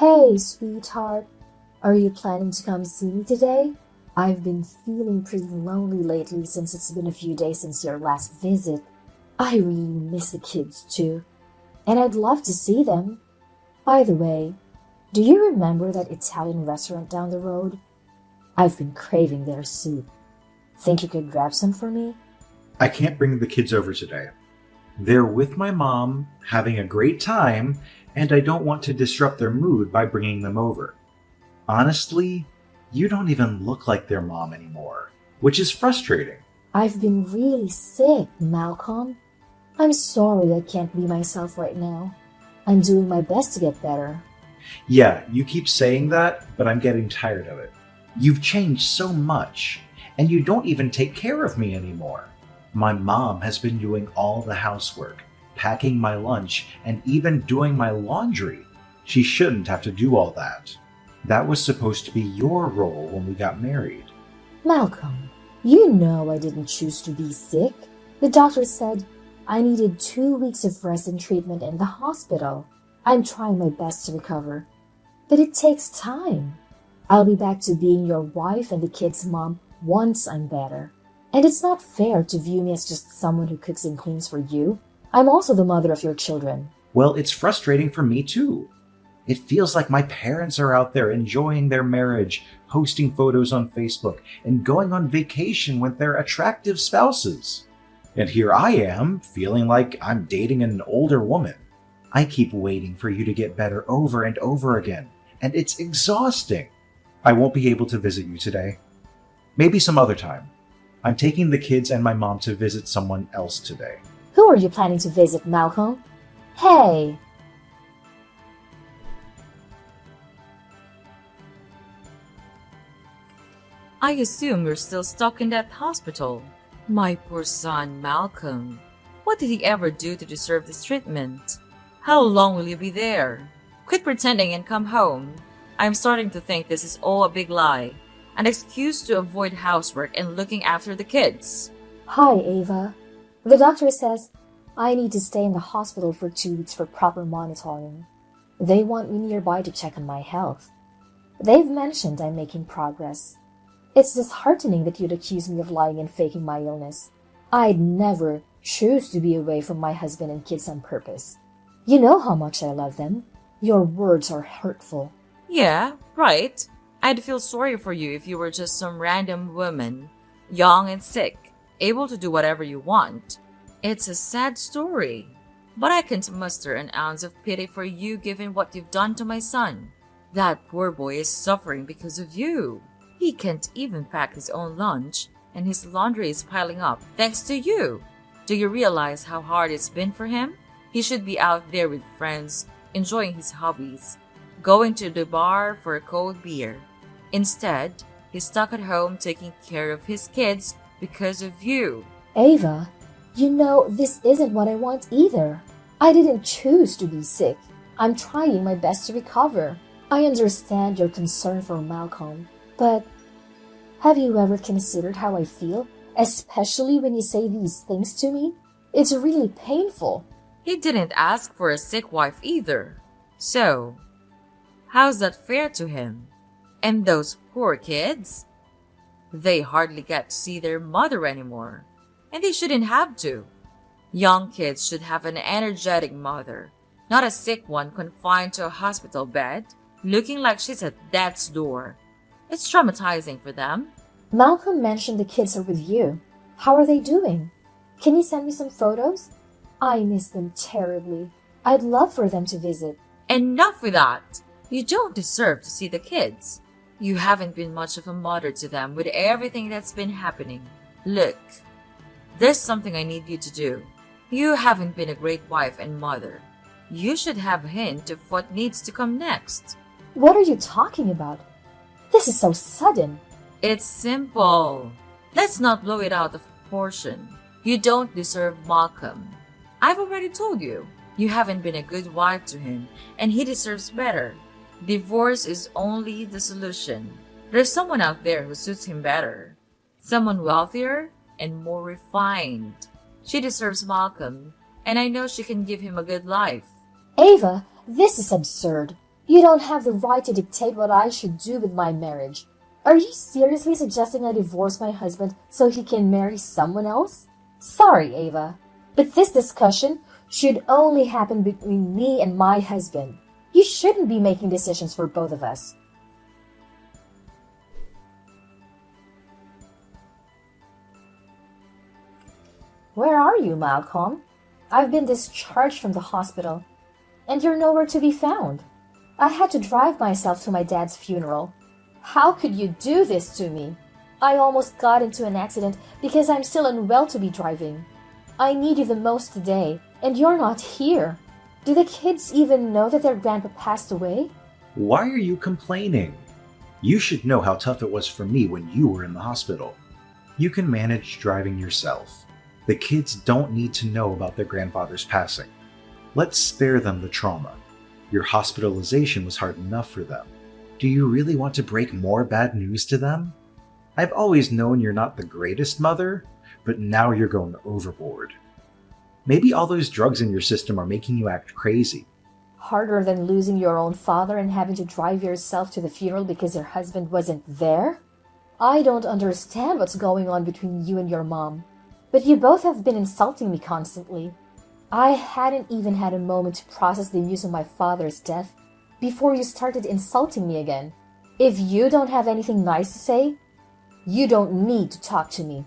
Hey, sweetheart. Are you planning to come see me today? I've been feeling pretty lonely lately since it's been a few days since your last visit. I really miss the kids too, and I'd love to see them. By the way, do you remember that Italian restaurant down the road? I've been craving their soup. Think you could grab some for me? I can't bring the kids over today. They're with my mom, having a great time, and I don't want to disrupt their mood by bringing them over. Honestly, you don't even look like their mom anymore, which is frustrating. I've been really sick, Malcolm. I'm sorry I can't be myself right now. I'm doing my best to get better. Yeah, you keep saying that, but I'm getting tired of it. You've changed so much, and you don't even take care of me anymore. My mom has been doing all the housework, packing my lunch, and even doing my laundry. She shouldn't have to do all that. That was supposed to be your role when we got married. Malcolm, you know I didn't choose to be sick. The doctor said I needed 2 weeks of rest and treatment in the hospital. I'm trying my best to recover, but it takes time. I'll be back to being your wife and the kids' mom once I'm better. And it's not fair to view me as just someone who cooks and cleans for you. I'm also the mother of your children. Well, it's frustrating for me too. It feels like my parents are out there enjoying their marriage, posting photos on Facebook, and going on vacation with their attractive spouses. And here I am, feeling like I'm dating an older woman. I keep waiting for you to get better over and over again, and it's exhausting. I won't be able to visit you today. Maybe some other time. I'm taking the kids and my mom to visit someone else today. Who are you planning to visit, Malcolm? Hey! I assume you're still stuck in that hospital. My poor son, Malcolm. What did he ever do to deserve this treatment? How long will you be there? Quit pretending and come home. I'm starting to think this is all a big lie. An excuse to avoid housework and looking after the kids. Hi, Ava. The doctor says I need to stay in the hospital for 2 weeks for proper monitoring. They want me nearby to check on my health. They've mentioned I'm making progress. It's disheartening that you'd accuse me of lying and faking my illness. I'd never choose to be away from my husband and kids on purpose. You know how much I love them. Your words are hurtful. Yeah, right. I'd feel sorry for you if you were just some random woman, young and sick, able to do whatever you want. It's a sad story, but I can't muster an ounce of pity for you given what you've done to my son. That poor boy is suffering because of you. He can't even pack his own lunch, and his laundry is piling up thanks to you. Do you realize how hard it's been for him? He should be out there with friends, enjoying his hobbies, going to the bar for a cold beer. Instead, he's stuck at home taking care of his kids because of you. Ava, you know this isn't what I want either. I didn't choose to be sick. I'm trying my best to recover. I understand your concern for Malcolm, but have you ever considered how I feel, especially when you say these things to me? It's really painful. He didn't ask for a sick wife either. So, how's that fair to him? And those poor kids? They hardly get to see their mother anymore, and they shouldn't have to. Young kids should have an energetic mother, not a sick one confined to a hospital bed, looking like she's at death's door. It's traumatizing for them. Malcolm mentioned the kids are with you. How are they doing? Can you send me some photos? I miss them terribly. I'd love for them to visit. Enough with that! You don't deserve to see the kids. You haven't been much of a mother to them with everything that's been happening. Look, there's something I need you to do. You haven't been a great wife and mother. You should have a hint of what needs to come next. What are you talking about? This is so sudden. It's simple. Let's not blow it out of proportion. You don't deserve Malcolm. I've already told you. You haven't been a good wife to him, and he deserves better. Divorce is only the solution. There's someone out there who suits him better. Someone wealthier and more refined. She deserves Malcolm, and I know she can give him a good life. Ava, this is absurd. You don't have the right to dictate what I should do with my marriage. Are you seriously suggesting I divorce my husband so he can marry someone else? Sorry, Ava, but this discussion should only happen between me and my husband. You shouldn't be making decisions for both of us. Where are you, Malcolm? I've been discharged from the hospital, and you're nowhere to be found. I had to drive myself to my dad's funeral. How could you do this to me? I almost got into an accident because I'm still unwell to be driving. I need you the most today, and you're not here. Do the kids even know that their grandpa passed away? Why are you complaining? You should know how tough it was for me when you were in the hospital. You can manage driving yourself. The kids don't need to know about their grandfather's passing. Let's spare them the trauma. Your hospitalization was hard enough for them. Do you really want to break more bad news to them? I've always known you're not the greatest mother, but now you're going overboard. Maybe all those drugs in your system are making you act crazy. Harder than losing your own father and having to drive yourself to the funeral because your husband wasn't there? I don't understand what's going on between you and your mom, but you both have been insulting me constantly. I hadn't even had a moment to process the news of my father's death before you started insulting me again. If you don't have anything nice to say, you don't need to talk to me.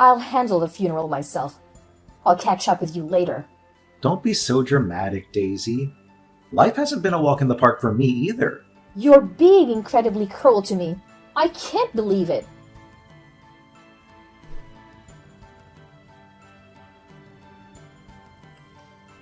I'll handle the funeral myself. I'll catch up with you later. Don't be so dramatic, Daisy. Life hasn't been a walk in the park for me either. You're being incredibly cruel to me. I can't believe it.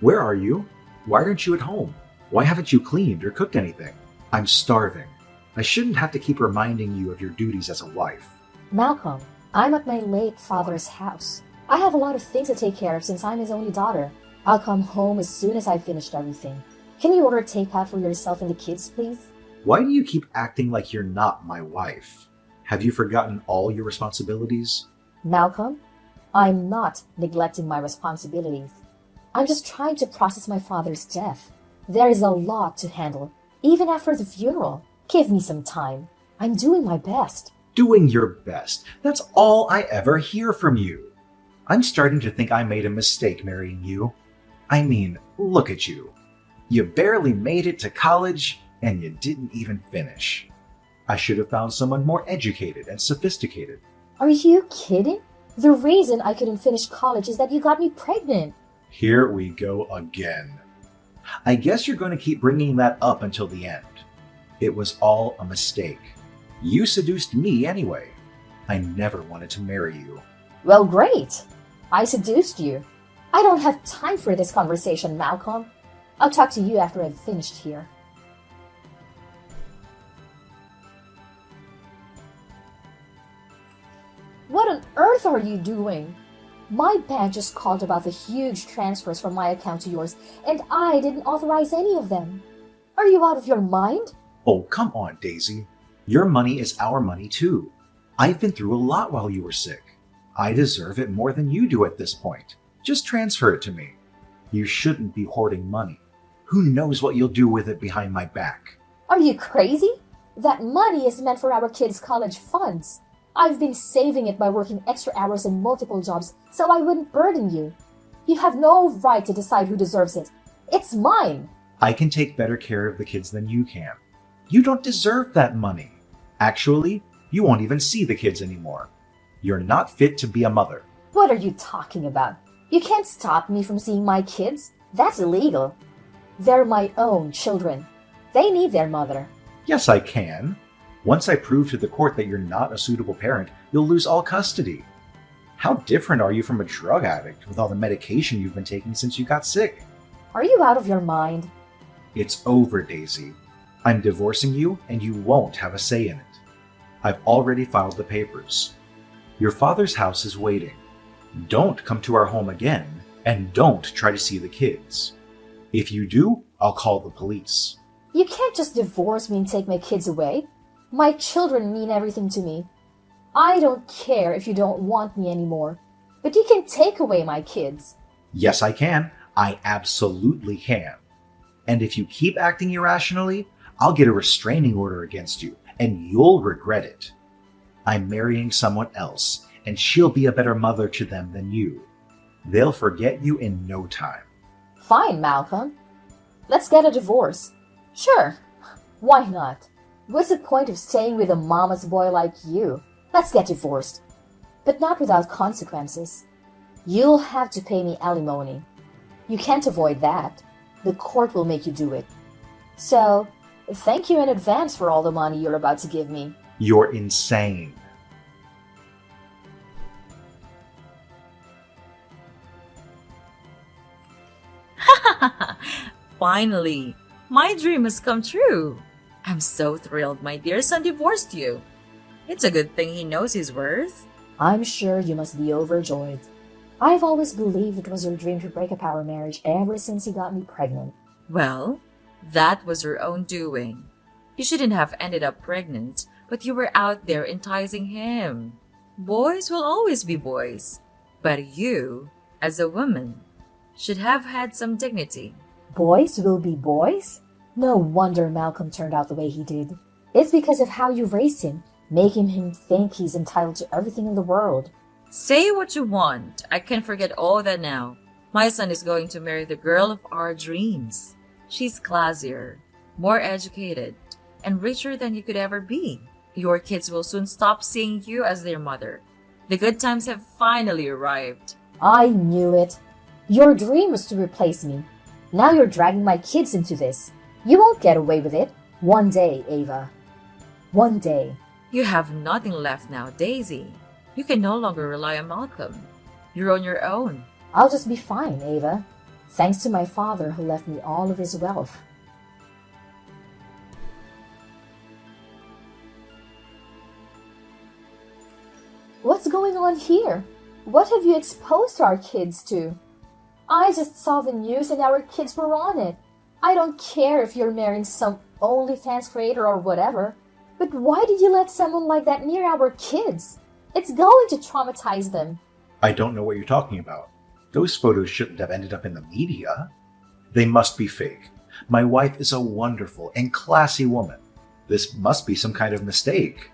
Where are you? Why aren't you at home? Why haven't you cleaned or cooked anything? I'm starving. I shouldn't have to keep reminding you of your duties as a wife. Malcolm, I'm at my late father's house. I have a lot of things to take care of since I'm his only daughter. I'll come home as soon as I've finished everything. Can you order takeout for yourself and the kids, please? Why do you keep acting like you're not my wife? Have you forgotten all your responsibilities? Malcolm, I'm not neglecting my responsibilities. I'm just trying to process my father's death. There is a lot to handle, even after the funeral. Give me some time. I'm doing my best. Doing your best. That's all I ever hear from you. I'm starting to think I made a mistake marrying you. I mean, look at you. You barely made it to college, and you didn't even finish. I should have found someone more educated and sophisticated. Are you kidding? The reason I couldn't finish college is that you got me pregnant. Here we go again. I guess you're going to keep bringing that up until the end. It was all a mistake. You seduced me anyway. I never wanted to marry you. Well, great. I seduced you. I don't have time for this conversation, Malcolm. I'll talk to you after I've finished here. What on earth are you doing? My bank just called about the huge transfers from my account to yours, and I didn't authorize any of them. Are you out of your mind? Oh, come on, Daisy. Your money is our money too. I've been through a lot while you were sick. I deserve it more than you do at this point. Just transfer it to me. You shouldn't be hoarding money. Who knows what you'll do with it behind my back? Are you crazy? That money is meant for our kids' college funds. I've been saving it by working extra hours and multiple jobs so I wouldn't burden you. You have no right to decide who deserves it. It's mine. I can take better care of the kids than you can. You don't deserve that money. Actually, you won't even see the kids anymore. You're not fit to be a mother. What are you talking about? You can't stop me from seeing my kids. That's illegal. They're my own children. They need their mother. Yes, I can. Once I prove to the court that you're not a suitable parent, you'll lose all custody. How different are you from a drug addict with all the medication you've been taking since you got sick? Are you out of your mind? It's over, Daisy. I'm divorcing you, and you won't have a say in it. I've already filed the papers. Your father's house is waiting. Don't come to our home again, and don't try to see the kids. If you do, I'll call the police. You can't just divorce me and take my kids away. My children mean everything to me. I don't care if you don't want me anymore, but you can take away my kids. Yes, I can. I absolutely can. And if you keep acting irrationally, I'll get a restraining order against you, and you'll regret it. I'm marrying someone else, and she'll be a better mother to them than you. They'll forget you in no time. Fine, Malcolm. Let's get a divorce. Sure, why not? What's the point of staying with a mama's boy like you? Let's get divorced. But not without consequences. You'll have to pay me alimony. You can't avoid that. The court will make you do it. So, thank you in advance for all the money you're about to give me. You're insane. Finally, my dream has come true. I'm so thrilled my dear son divorced you. It's a good thing he knows his worth. I'm sure you must be overjoyed. I've always believed it was your dream to break up our marriage ever since he got me pregnant. Well, that was your own doing. You shouldn't have ended up pregnant, but you were out there enticing him. Boys will always be boys, but you, as a woman, should have had some dignity. Boys will be boys? No wonder Malcolm turned out the way he did. It's because of how you raised him, making him think he's entitled to everything in the world. Say what you want. I can forget all that now. My son is going to marry the girl of our dreams. She's classier, more educated, and richer than you could ever be. Your kids will soon stop seeing you as their mother. The good times have finally arrived. I knew it. Your dream was to replace me. Now you're dragging my kids into this. You won't get away with it. One day, Ava. One day. You have nothing left now, Daisy. You can no longer rely on Malcolm. You're on your own. I'll just be fine, Ava. Thanks to my father who left me all of his wealth. What's going on here? What have you exposed our kids to? I just saw the news and our kids were on it. I don't care if you're marrying some OnlyFans creator or whatever, but why did you let someone like that near our kids? It's going to traumatize them. I don't know what you're talking about. Those photos shouldn't have ended up in the media. They must be fake. My wife is a wonderful and classy woman. This must be some kind of mistake.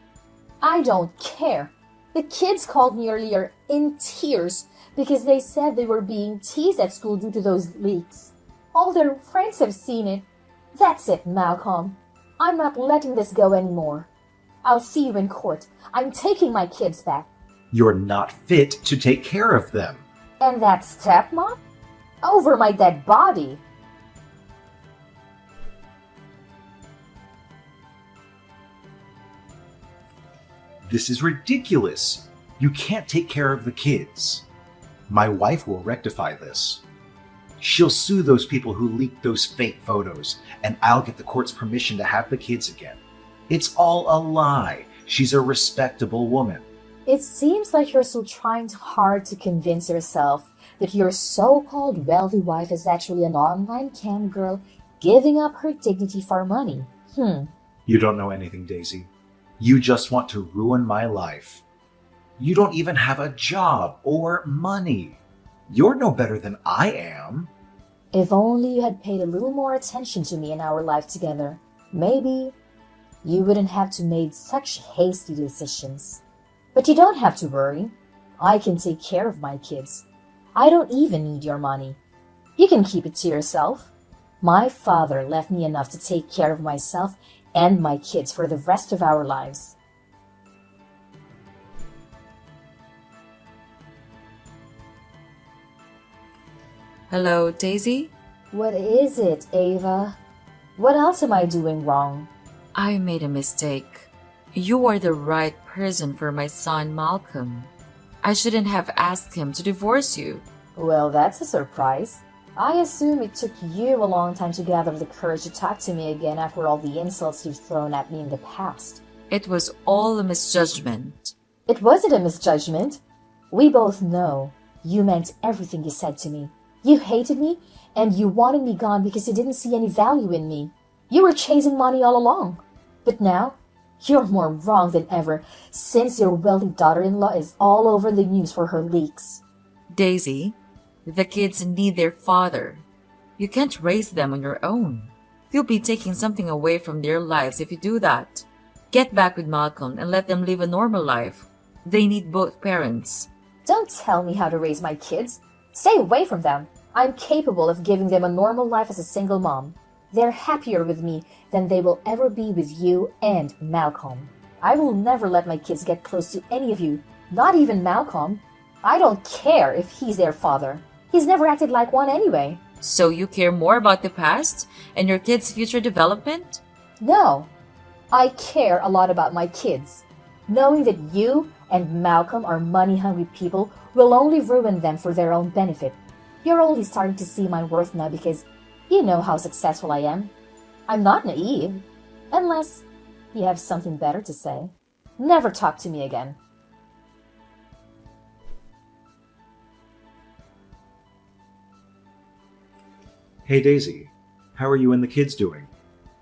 I don't care. The kids called me earlier in tears because they said they were being teased at school due to those leaks. All their friends have seen it. That's it, Malcolm. I'm not letting this go anymore. I'll see you in court. I'm taking my kids back. You're not fit to take care of them. And that stepmom? Over my dead body. This is ridiculous. You can't take care of the kids. My wife will rectify this. She'll sue those people who leaked those fake photos, and I'll get the court's permission to have the kids again. It's all a lie. She's a respectable woman. It seems like you're still trying hard to convince yourself that your so-called wealthy wife is actually an online cam girl giving up her dignity for money. You don't know anything, Daisy. You just want to ruin my life. You don't even have a job or money. You're no better than I am. If only you had paid a little more attention to me in our life together, maybe you wouldn't have to make such hasty decisions. But you don't have to worry. I can take care of my kids. I don't even need your money. You can keep it to yourself. My father left me enough to take care of myself and my kids for the rest of our lives. Hello, Daisy? What is it, Ava? What else am I doing wrong? I made a mistake. You are the right person for my son, Malcolm. I shouldn't have asked him to divorce you. Well, that's a surprise. I assume it took you a long time to gather the courage to talk to me again after all the insults you've thrown at me in the past. It was all a misjudgment. It wasn't a misjudgment. We both know you meant everything you said to me. You hated me, and you wanted me gone because you didn't see any value in me. You were chasing money all along. But now, you're more wrong than ever, since your wealthy daughter-in-law is all over the news for her leaks. Daisy, the kids need their father. You can't raise them on your own. You'll be taking something away from their lives if you do that. Get back with Malcolm and let them live a normal life. They need both parents. Don't tell me how to raise my kids. Stay away from them. I'm capable of giving them a normal life as a single mom. They're happier with me than they will ever be with you and Malcolm. I will never let my kids get close to any of you, not even Malcolm. I don't care if he's their father. He's never acted like one anyway. So you care more about the past and your kids' future development? No, I care a lot about my kids. Knowing that you and Malcolm are money-hungry people will only ruin them for their own benefit. You're only starting to see my worth now because you know how successful I am. I'm not naive. Unless you have something better to say. Never talk to me again. Hey Daisy, how are you and the kids doing?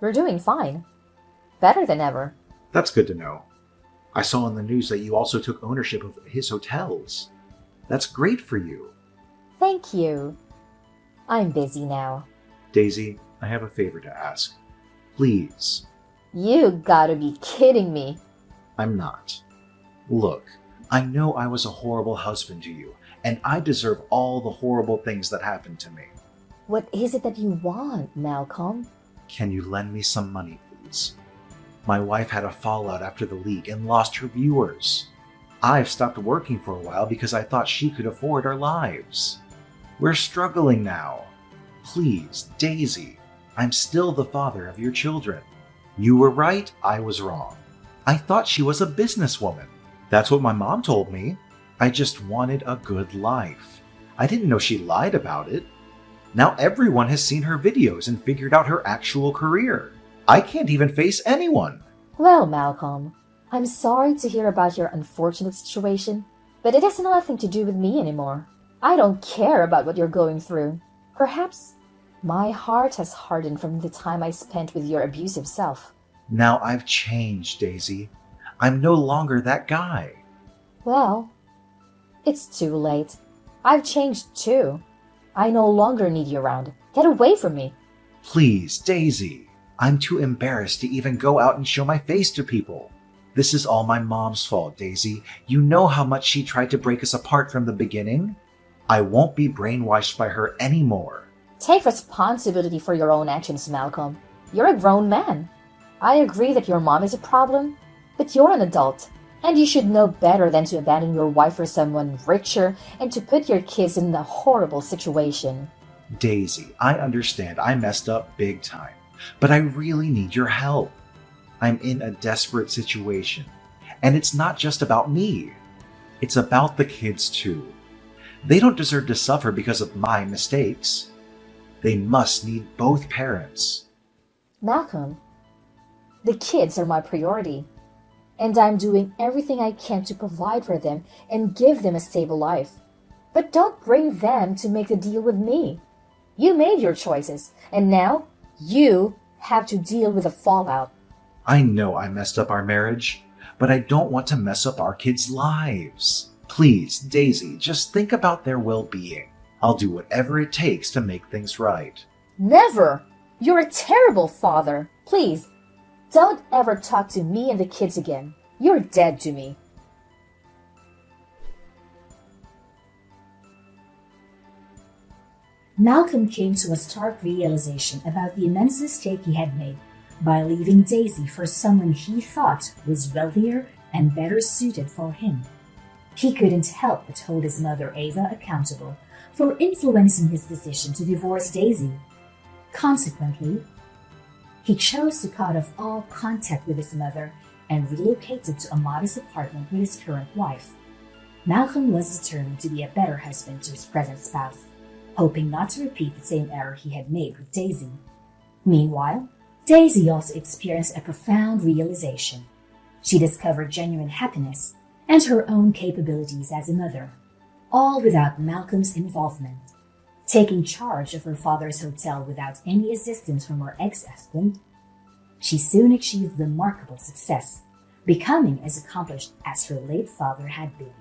We're doing fine. Better than ever. That's good to know. I saw in the news that you also took ownership of his hotels. That's great for you. Thank you. I'm busy now. Daisy, I have a favor to ask. Please. You gotta be kidding me. I'm not. Look, I know I was a horrible husband to you, and I deserve all the horrible things that happened to me. What is it that you want, Malcolm? Can you lend me some money, please? My wife had a fallout after the leak and lost her viewers. I've stopped working for a while because I thought she could afford our lives. We're struggling now. Please, Daisy, I'm still the father of your children. You were right, I was wrong. I thought she was a businesswoman. That's what my mom told me. I just wanted a good life. I didn't know she lied about it. Now everyone has seen her videos and figured out her actual career. I can't even face anyone. Well, Malcolm, I'm sorry to hear about your unfortunate situation, but it has nothing to do with me anymore. I don't care about what you're going through. Perhaps my heart has hardened from the time I spent with your abusive self. Now I've changed, Daisy. I'm no longer that guy. Well, it's too late. I've changed too. I no longer need you around. Get away from me. Please, Daisy. I'm too embarrassed to even go out and show my face to people. This is all my mom's fault, Daisy. You know how much she tried to break us apart from the beginning? I won't be brainwashed by her anymore. Take responsibility for your own actions, Malcolm. You're a grown man. I agree that your mom is a problem, but you're an adult, and you should know better than to abandon your wife for someone richer and to put your kids in a horrible situation. Daisy, I understand I messed up big time, but I really need your help. I'm in a desperate situation, and it's not just about me. It's about the kids too. They don't deserve to suffer because of my mistakes. They must need both parents. Malcolm, the kids are my priority, and I'm doing everything I can to provide for them and give them a stable life. But don't bring them to make the deal with me. You made your choices, and now you have to deal with the fallout. I know I messed up our marriage, but I don't want to mess up our kids' lives. Please, Daisy, just think about their well-being. I'll do whatever it takes to make things right. Never! You're a terrible father. Please, don't ever talk to me and the kids again. You're dead to me. Malcolm came to a stark realization about the immense mistake he had made by leaving Daisy for someone he thought was wealthier and better suited for him. He couldn't help but hold his mother Ava accountable for influencing his decision to divorce Daisy. Consequently, he chose to cut off all contact with his mother and relocated to a modest apartment with his current wife. Malcolm was determined to be a better husband to his present spouse, hoping not to repeat the same error he had made with Daisy. Meanwhile, Daisy also experienced a profound realization. She discovered genuine happiness and her own capabilities as a mother, all without Malcolm's involvement. Taking charge of her father's hotel without any assistance from her ex-husband, she soon achieved remarkable success, becoming as accomplished as her late father had been.